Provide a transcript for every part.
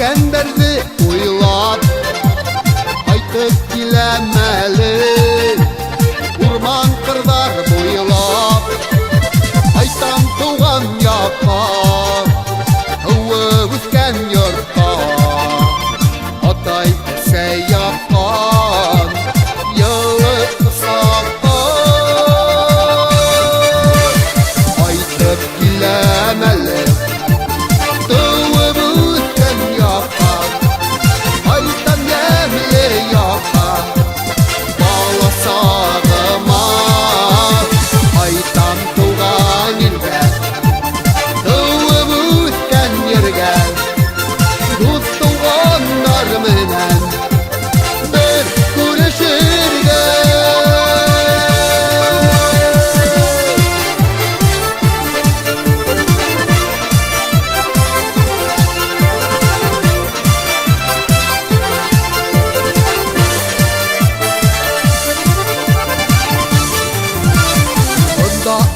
Kenderdi uylap Aytıp bilemeli Urman kırdar boylap Aytam tuğan yakka Hıvı üsken yurtta Atay ese yakkan Yılı kısakkan Aytıp bilemeli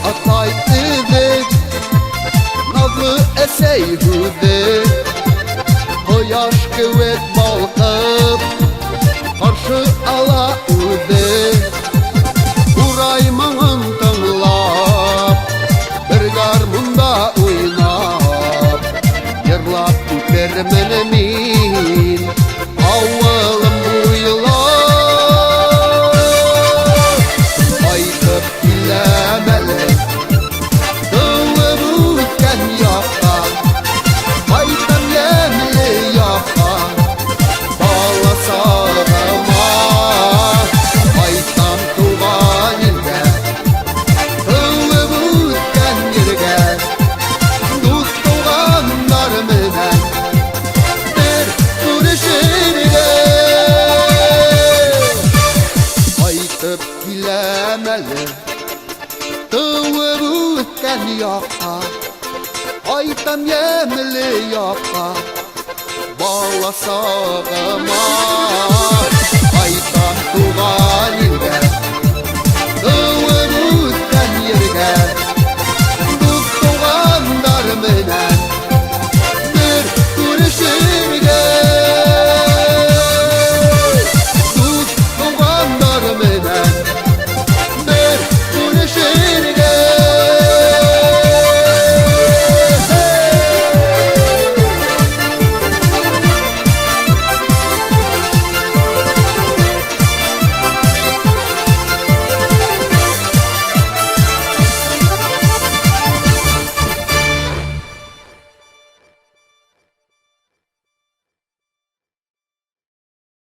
Atay idik Nazlı eseyhüdi Koyaş kıvet balkıp Karşı ala üdi Uraymağın tınlap Bir garmunda oynap Yırlap ütermenemin Avvalım buylap Aytıp bilemeli Bilemeli Tıvı büyükken yaka Aytam yemli yaka Bağla sağıma Aytam tuğan ilde